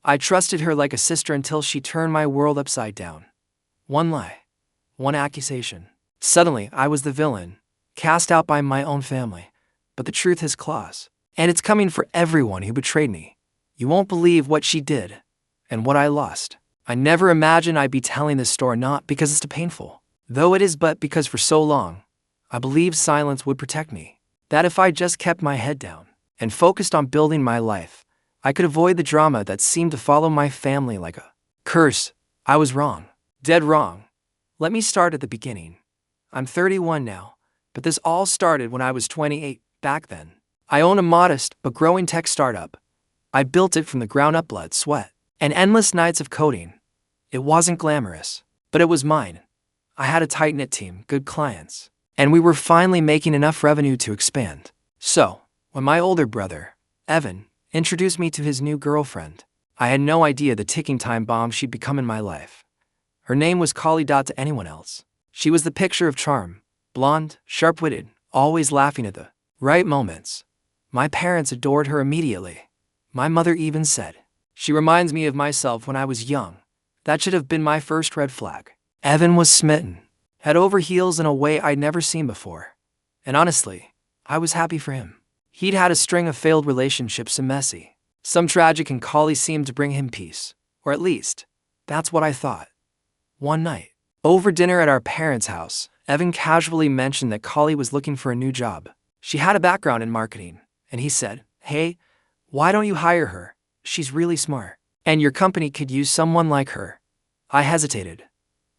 I trusted her like a sister until she turned my world upside down. One lie. One accusation. Suddenly, I was the villain, cast out by my own family. But the truth has claws. And it's coming for everyone who betrayed me. You won't believe what she did and what I lost. I never imagined I'd be telling this story, not because it's too painful, though it is, but because for so long, I believed silence would protect me. That if I just kept my head down and focused on building my life, I could avoid the drama that seemed to follow my family like a curse. I was wrong. Dead wrong. Let me start at the beginning. I'm 31 now, but this all started when I was 28. Back then, I owned a modest but growing tech startup. I built it from the ground up, blood, sweat, and endless nights of coding. It wasn't glamorous, but it was mine. I had a tight-knit team, good clients, and we were finally making enough revenue to expand. So, when my older brother, Evan, introduced me to his new girlfriend, I had no idea the ticking time bomb she'd become in my life. Her name was Kali. To anyone else, she was the picture of charm, blonde, sharp-witted, always laughing at the right moments. My parents adored her immediately. My mother even said, "She reminds me of myself when I was young." That should have been my first red flag. Evan was smitten, head over heels in a way I'd never seen before. And honestly, I was happy for him. He'd had a string of failed relationships, some messy, some tragic, and Kali seemed to bring him peace. Or at least, that's what I thought. One night, over dinner at our parents' house, Evan casually mentioned that Kali was looking for a new job. She had a background in marketing, and he said, "Hey, why don't you hire her? She's really smart, and your company could use someone like her." I hesitated.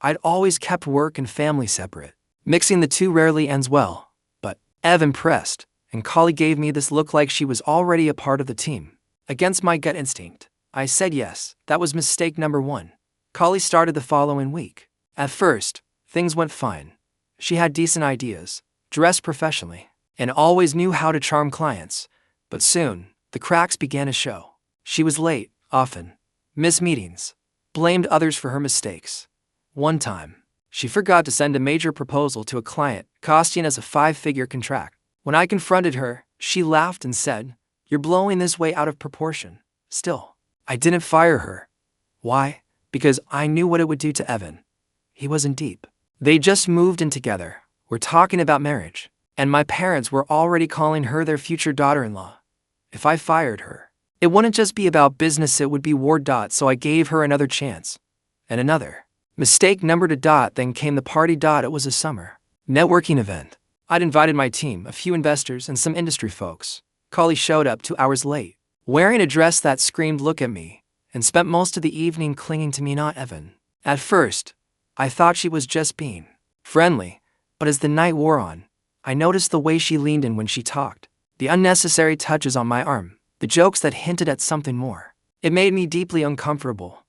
I'd always kept work and family separate. Mixing the two rarely ends well. But Evan pressed, and Kali gave me this look like she was already a part of the team. Against my gut instinct, I said yes. That was mistake number one. Kali started the following week. At first, things went fine. She had decent ideas, dressed professionally, and always knew how to charm clients. But soon, the cracks began to show. She was late, often, missed meetings, blamed others for her mistakes. One time, she forgot to send a major proposal to a client, costing us a 5-figure contract. When I confronted her, she laughed and said, "You're blowing this way out of proportion." Still, I didn't fire her. Why? Because I knew what it would do to Evan. He wasn't deep. They just moved in together, were talking about marriage, and my parents were already calling her their future daughter-in-law. If I fired her, it wouldn't just be about business, it would be war. So I gave her another chance. And another. Mistake number 2. Then came the party. It was a summer networking event. I'd invited my team, a few investors, and some industry folks. Kali showed up 2 hours late, wearing a dress that screamed "look at me," and spent most of the evening clinging to me, not Evan. At first, I thought she was just being friendly, but as the night wore on, I noticed the way she leaned in when she talked, the unnecessary touches on my arm, the jokes that hinted at something more. It made me deeply uncomfortable.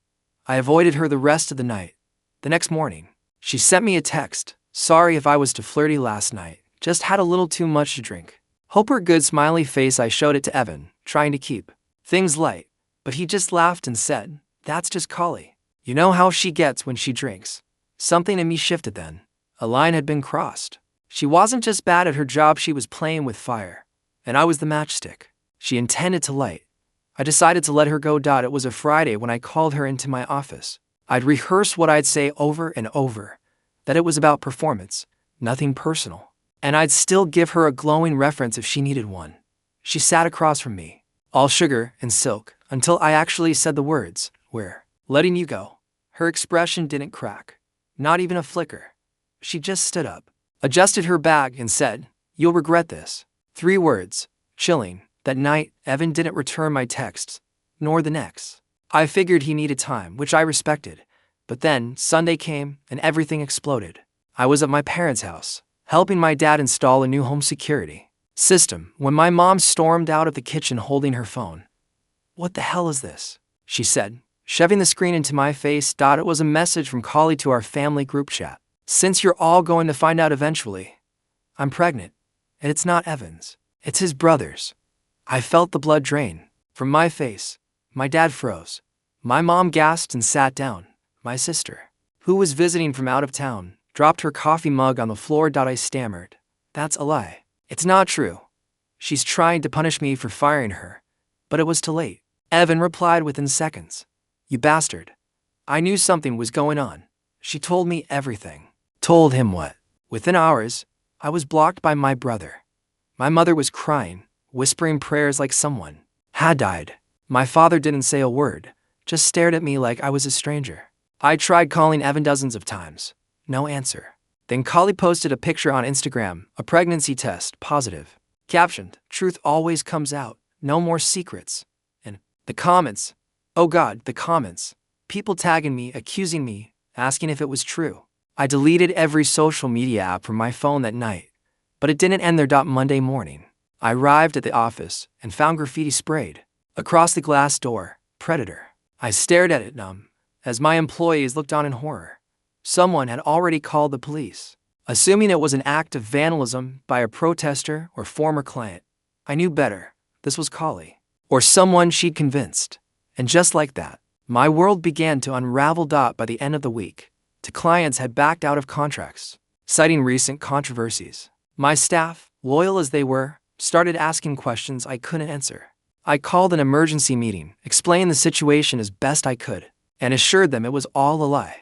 I avoided her the rest of the night. The next morning, she sent me a text. "Sorry if I was too flirty last night, just had a little too much to drink." Hope her good smiley face. I showed it to Evan, trying to keep things light, but he just laughed and said, "That's just Kali. You know how she gets when she drinks." Something in me shifted then. A line had been crossed. She wasn't just bad at her job, she was playing with fire. And I was the matchstick she intended to light. I decided to let her go. It was a Friday when I called her into my office. I'd rehearsed what I'd say over and over, that it was about performance, nothing personal. And I'd still give her a glowing reference if she needed one. She sat across from me, all sugar and silk, until I actually said the words, "We're letting you go." Her expression didn't crack, not even a flicker. She just stood up, adjusted her bag, and said, "You'll regret this." 3 words, chilling. That night, Evan didn't return my texts, nor the next. I figured he needed time, which I respected. But then, Sunday came, and everything exploded. I was at my parents' house, helping my dad install a new home security system, when my mom stormed out of the kitchen holding her phone. "What the hell is this?" she said, shoving the screen into my face. It was a message from Kali to our family group chat. "Since you're all going to find out eventually, I'm pregnant. And it's not Evan's, it's his brother's." I felt the blood drain from my face. My dad froze. My mom gasped and sat down. My sister, who was visiting from out of town, dropped her coffee mug on the floor. I stammered, "That's a lie. It's not true. She's trying to punish me for firing her." But it was too late. Evan replied within seconds. You bastard. I knew something was going on. She told me everything. Told him what? Within hours, I was blocked by my brother. My mother was crying, whispering prayers like someone had died. My father didn't say a word, just stared at me like I was a stranger. I tried calling Evan dozens of times. No answer. Then Kali posted a picture on Instagram, a pregnancy test, positive. Captioned, truth always comes out, no more secrets. And the comments. Oh God, the comments. People tagging me, accusing me, asking if it was true. I deleted every social media app from my phone that night, but it didn't end there. Monday morning, I arrived at the office and found graffiti sprayed across the glass door, Predator. I stared at it numb, as my employees looked on in horror. Someone had already called the police, assuming it was an act of vandalism by a protester or former client. I knew better. This was Kali, or someone she'd convinced. And just like that, my world began to unravel. By the end of the week, the clients had backed out of contracts, citing recent controversies. My staff, loyal as they were, started asking questions I couldn't answer. I called an emergency meeting, explained the situation as best I could, and assured them it was all a lie.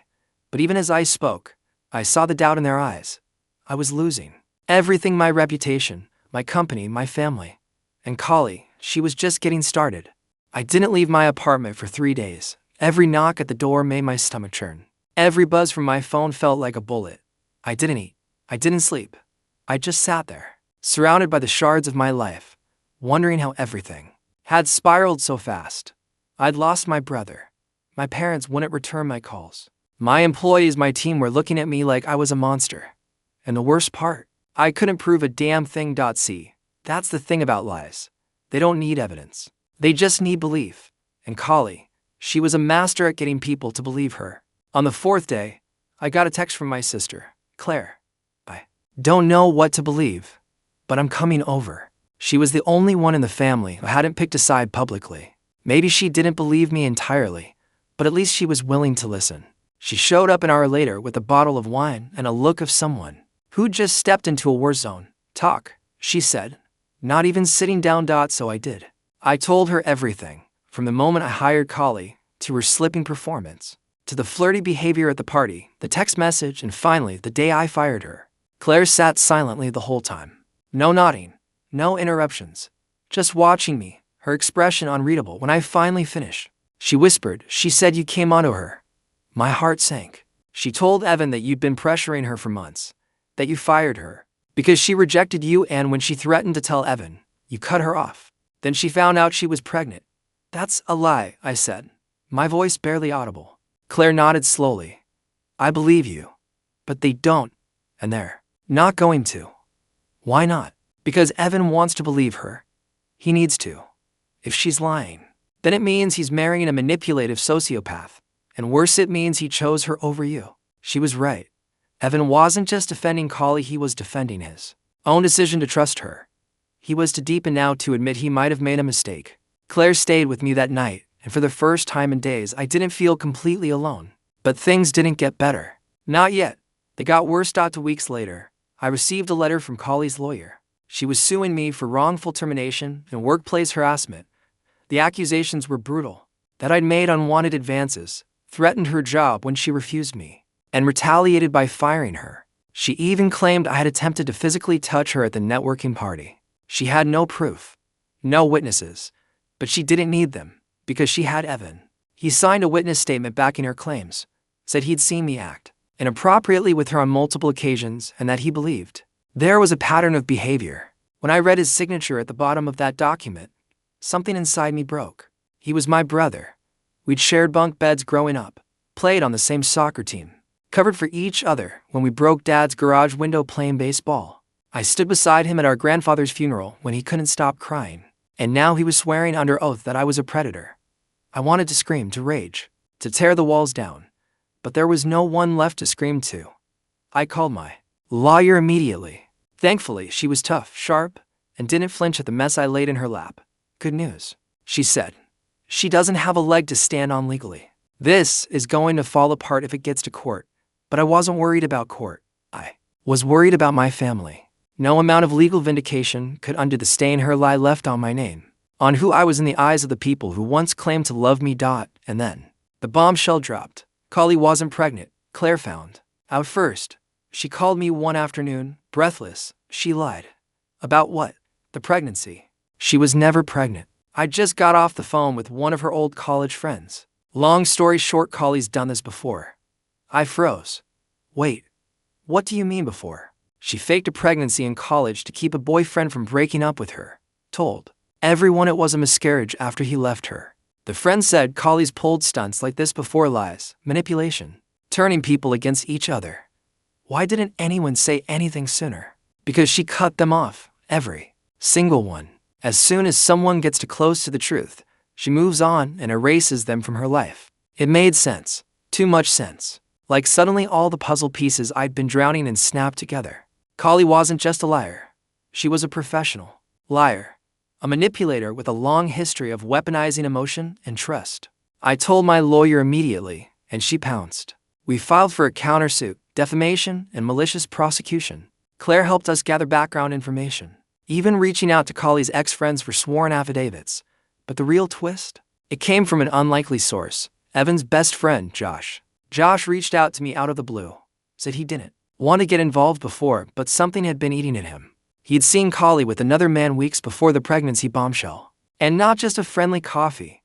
But even as I spoke, I saw the doubt in their eyes. I was losing everything: my reputation, my company, my family. And Kali, she was just getting started. I didn't leave my apartment for 3 days. Every knock at the door made my stomach churn. Every buzz from my phone felt like a bullet. I didn't eat. I didn't sleep. I just sat there, surrounded by the shards of my life, wondering how everything had spiraled so fast. I'd lost my brother. My parents wouldn't return my calls. My employees, my team were looking at me like I was a monster. And the worst part, I couldn't prove a damn thing. See, that's the thing about lies. They don't need evidence. They just need belief. And Kali, she was a master at getting people to believe her. On the 4th day, I got a text from my sister, Claire. I don't know what to believe, but I'm coming over. She was the only one in the family who hadn't picked a side publicly. Maybe she didn't believe me entirely, but at least she was willing to listen. She showed up an hour later with a bottle of wine and a look of someone who'd just stepped into a war zone. Talk, she said, not even sitting down. So I did. I told her everything, from the moment I hired Kali, to her slipping performance, to the flirty behavior at the party, the text message, and finally the day I fired her. Claire sat silently the whole time. No nodding, no interruptions, just watching me, her expression unreadable. When I finally finished, she whispered, she said you came onto her. My heart sank. She told Evan that you'd been pressuring her for months, that you fired her because she rejected you, and when she threatened to tell Evan, you cut her off. Then she found out she was pregnant. That's a lie, I said, my voice barely audible. Claire nodded slowly. I believe you. But they don't, and they're not going to. Why not? Because Evan wants to believe her. He needs to. If she's lying, then it means he's marrying a manipulative sociopath. And worse, it means he chose her over you. She was right. Evan wasn't just defending Kali, he was defending his own decision to trust her. He was too deep in now to admit he might have made a mistake. Claire stayed with me that night, and for the first time in days I didn't feel completely alone. But things didn't get better. Not yet. They got worse. 2 weeks later, I received a letter from Kali's lawyer. She was suing me for wrongful termination and workplace harassment. The accusations were brutal. That I'd made unwanted advances, threatened her job when she refused me, and retaliated by firing her. She even claimed I had attempted to physically touch her at the networking party. She had no proof, no witnesses, but she didn't need them, because she had Evan. He signed a witness statement backing her claims, said he'd seen me act inappropriately with her on multiple occasions and that he believed there was a pattern of behavior. When I read his signature at the bottom of that document, something inside me broke. He was my brother. We'd shared bunk beds growing up, played on the same soccer team, covered for each other when we broke Dad's garage window playing baseball. I stood beside him at our grandfather's funeral when he couldn't stop crying, and now he was swearing under oath that I was a predator. I wanted to scream, to rage, to tear the walls down, but there was no one left to scream to. I called my lawyer immediately. Thankfully, she was tough, sharp, and didn't flinch at the mess I laid in her lap. Good news, she said. She doesn't have a leg to stand on legally. This is going to fall apart if it gets to court. But I wasn't worried about court. I was worried about my family. No amount of legal vindication could undo the stain her lie left on my name. on who I was in the eyes of the people who once claimed to love me. And then, the bombshell dropped. Collie wasn't pregnant, Claire found out first. She called me one afternoon, breathless. She lied. About what? The pregnancy. She was never pregnant. I just got off the phone with one of her old college friends. Long story short, Collie's done this before. I froze. Wait, what do you mean before? She faked a pregnancy in college to keep a boyfriend from breaking up with her. Told everyone it was a miscarriage after he left her. The friend said Collie's pulled stunts like this before. Lies, manipulation, turning people against each other. Why didn't anyone say anything sooner? Because she cut them off, every single one. As soon as someone gets too close to the truth, she moves on and erases them from her life. It made sense. Too much sense. Like suddenly all the puzzle pieces I'd been drowning in snapped together. Collie wasn't just a liar. She was a professional liar. A manipulator with a long history of weaponizing emotion and trust. I told my lawyer immediately, and she pounced. We filed for a countersuit, defamation, and malicious prosecution. Claire helped us gather background information, even reaching out to Collie's ex-friends for sworn affidavits. But the real twist? It came from an unlikely source, Evan's best friend, Josh. Josh reached out to me out of the blue, said he didn't want to get involved before, but something had been eating at him. He'd seen Collie with another man weeks before the pregnancy bombshell. And not just a friendly coffee.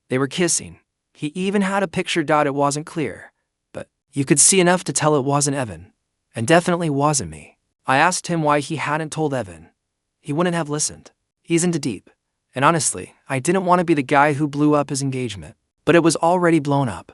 They were kissing. He even had a picture. It wasn't clear, but you could see enough to tell it wasn't Evan. And definitely wasn't me. I asked him why he hadn't told Evan. He wouldn't have listened. He's into deep. And honestly, I didn't want to be the guy who blew up his engagement. But it was already blown up.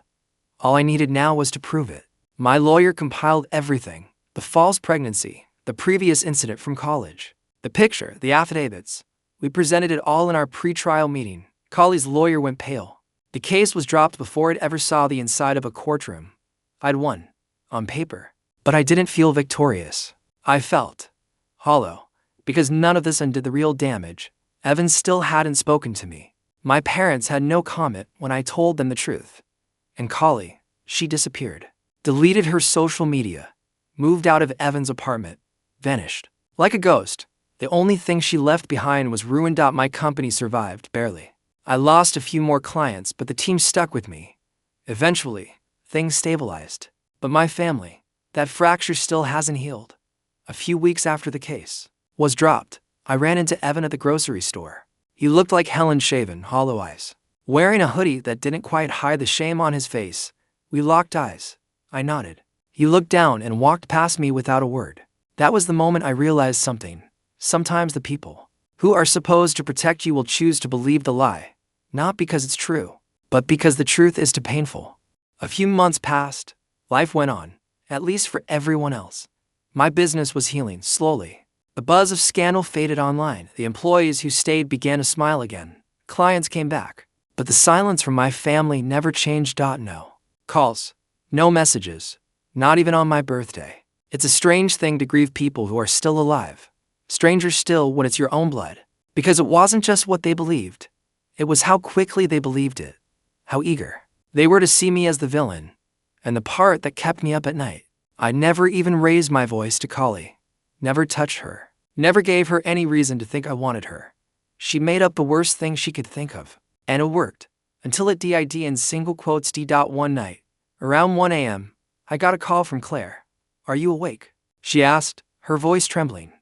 All I needed now was to prove it. My lawyer compiled everything. The false pregnancy, the previous incident from college, the picture, the affidavits. We presented it all in our pre-trial meeting. Collie's lawyer went pale. The case was dropped before it ever saw the inside of a courtroom. I'd won, on paper. But I didn't feel victorious. I felt hollow, because none of this undid the real damage. Evan still hadn't spoken to me. My parents had no comment when I told them the truth. And Collie, she disappeared. Deleted her social media. Moved out of Evan's apartment. Vanished. Like a ghost. The only thing she left behind was ruined. My company survived, barely. I lost a few more clients, but the team stuck with me. Eventually, things stabilized. But my family, that fracture still hasn't healed. A few weeks after the case was dropped, I ran into Evan at the grocery store. He looked like hell, unshaven, hollow eyes. Wearing a hoodie that didn't quite hide the shame on his face. We locked eyes. I nodded. He looked down and walked past me without a word. That was the moment I realized something. Sometimes the people who are supposed to protect you will choose to believe the lie. Not because it's true, but because the truth is too painful. A few months passed. Life went on, at least for everyone else. My business was healing, slowly. The buzz of scandal faded online. The employees who stayed began to smile again. Clients came back. But the silence from my family never changed. No calls, no messages, not even on my birthday. It's a strange thing to grieve people who are still alive. Stranger still when it's your own blood. Because it wasn't just what they believed. It was how quickly they believed it. How eager they were to see me as the villain. And the part that kept me up at night. I never even raised my voice to Collie. Never touched her. Never gave her any reason to think I wanted her. She made up the worst thing she could think of. And it worked. Until it did in single quotes. One night, around 1 a.m., I got a call from Claire. Are you awake? She asked, her voice trembling.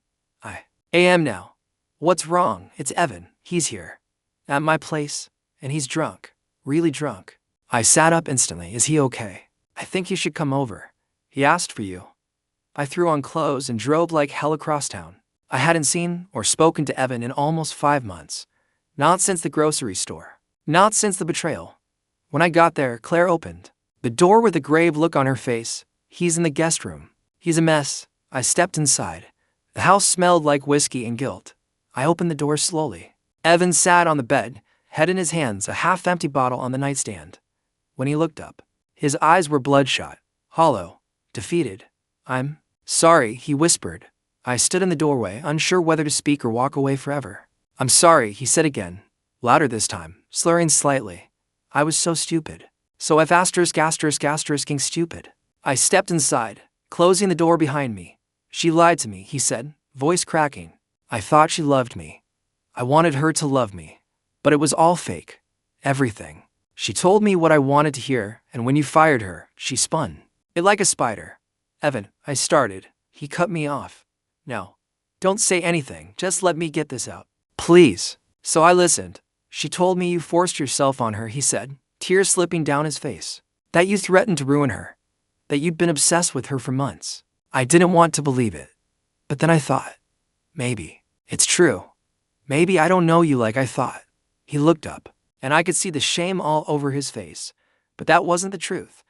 I am now. What's wrong? It's Evan. He's here. At my place. And he's drunk. Really drunk. I sat up instantly. Is he okay? I think you should come over. He asked for you. I threw on clothes and drove like hell across town. I hadn't seen or spoken to Evan in almost 5 months. Not since the grocery store. Not since the betrayal. When I got there, Claire opened the door with a grave look on her face. He's in the guest room. He's a mess. I stepped inside. The house smelled like whiskey and guilt. I opened the door slowly. Evan sat on the bed, head in his hands, a half-empty bottle on the nightstand. When he looked up, his eyes were bloodshot, hollow, defeated. I'm sorry, he whispered. I stood in the doorway, unsure whether to speak or walk away forever. I'm sorry, he said again, louder this time, slurring slightly. I was so stupid. So asterisk stupid. I stepped inside, closing the door behind me. She lied to me, he said, voice cracking. I thought she loved me. I wanted her to love me. But it was all fake. Everything. She told me what I wanted to hear, and when you fired her, she spun it like a spider. Evan, I started. He cut me off. No. Don't say anything, just let me get this out. Please. So I listened. She told me you forced yourself on her, he said, tears slipping down his face. That you threatened to ruin her. That you'd been obsessed with her for months. I didn't want to believe it. But then I thought, maybe it's true. Maybe I don't know you like I thought. He looked up, and I could see the shame all over his face. But that wasn't the truth.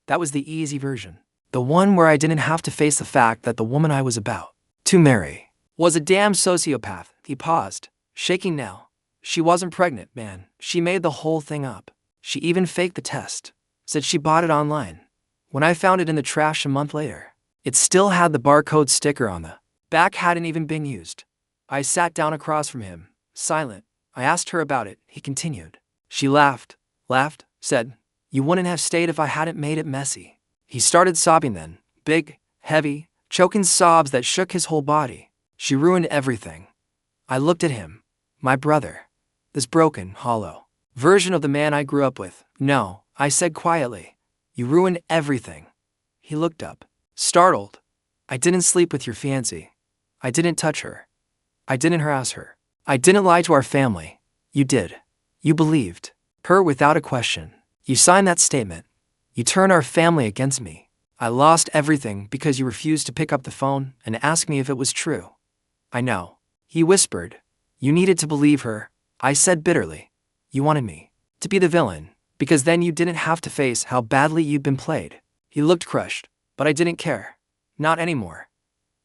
That was the easy version. The one where I didn't have to face the fact that the woman I was about to marry was a damn sociopath. He paused, shaking now. She wasn't pregnant, man. She made the whole thing up. She even faked the test. Said she bought it online. When I found it in the trash a month later, it still had the barcode sticker on the back, hadn't even been used. I sat down across from him, silent. I asked her about it, he continued. She laughed, said, you wouldn't have stayed if I hadn't made it messy. He started sobbing then, big, heavy, choking sobs that shook his whole body. She ruined everything. I looked at him, my brother, this broken, hollow version of the man I grew up with. No, I said quietly, you ruined everything. He looked up, startled. I didn't sleep with your fiancée. I didn't touch her. I didn't harass her. I didn't lie to our family. You did. You believed her without a question. You signed that statement. You turned our family against me. I lost everything because you refused to pick up the phone and ask me if it was true. I know. He whispered. You needed to believe her. I said bitterly. You wanted me to be the villain, because then you didn't have to face how badly you'd been played. He looked crushed, but I didn't care. Not anymore.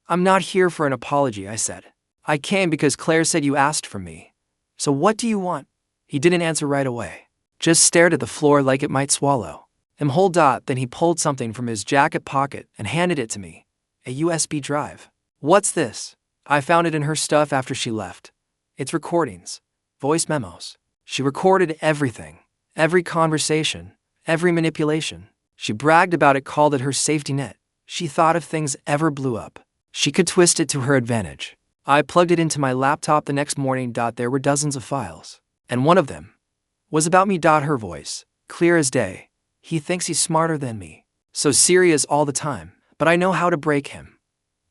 I'm not here for an apology, I said. I came because Claire said you asked for me. So what do you want? He didn't answer right away. Just stared at the floor like it might swallow. Then he pulled something from his jacket pocket and handed it to me. A USB drive. What's this? I found it in her stuff after she left. It's recordings. Voice memos. She recorded everything. Every conversation. Every manipulation. She bragged about it, called it her safety net. She thought if things ever blew up, she could twist it to her advantage. I plugged it into my laptop the next morning. There were dozens of files. And one of them was about me. Her voice, clear as day. He thinks he's smarter than me. So serious all the time. But I know how to break him.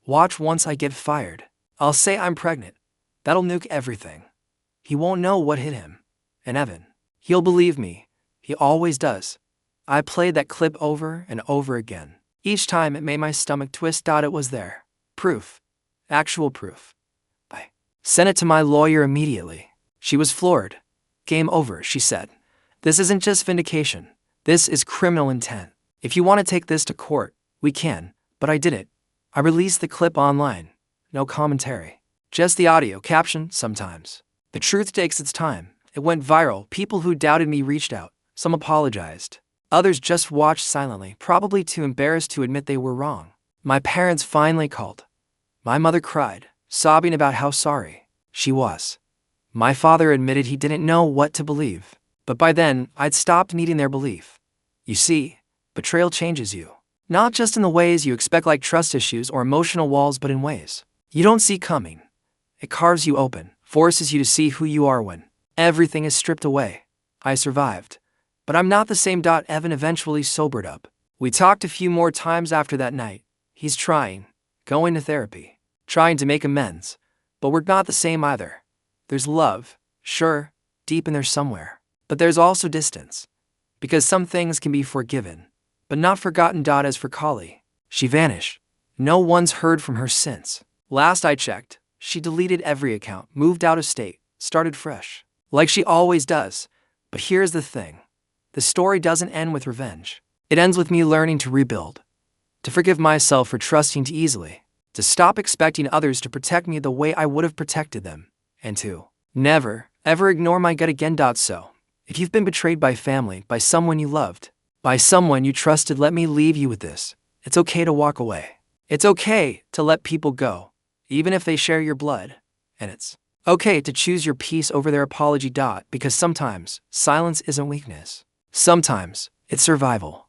Watch once I get fired. I'll say I'm pregnant. That'll nuke everything. He won't know what hit him. And Evan, he'll believe me. He always does. I played that clip over and over again. Each time it made my stomach twist. It was there. Proof. Actual proof. I sent it to my lawyer immediately. She was floored. Game over, she said. This isn't just vindication. This is criminal intent. If you want to take this to court, we can, but I didn't. I released the clip online. No commentary. Just the audio caption sometimes. The truth takes its time. It went viral. People who doubted me reached out. Some apologized. Others just watched silently, probably too embarrassed to admit they were wrong. My parents finally called. My mother cried, sobbing about how sorry she was. My father admitted he didn't know what to believe. But by then, I'd stopped needing their belief. You see, betrayal changes you. Not just in the ways you expect, like trust issues or emotional walls, but in ways you don't see coming. It carves you open, forces you to see who you are when everything is stripped away. I survived. But I'm not the same. Evan eventually sobered up. We talked a few more times after that night. He's trying, going to therapy, trying to make amends. But we're not the same either. There's love, sure, deep in there somewhere. But there's also distance. Because some things can be forgiven, but not forgotten. As for Kali, she vanished. No one's heard from her since. Last I checked, she deleted every account, moved out of state, started fresh. Like she always does. But here's the thing. The story doesn't end with revenge. It ends with me learning to rebuild. To forgive myself for trusting too easily. To stop expecting others to protect me the way I would have protected them. And to never, ever ignore my gut again. So, if you've been betrayed by family, by someone you loved, by someone you trusted, let me leave you with this. It's okay to walk away. It's okay to let people go, even if they share your blood. And it's okay to choose your peace over their apology. Because sometimes silence isn't weakness. Sometimes it's survival.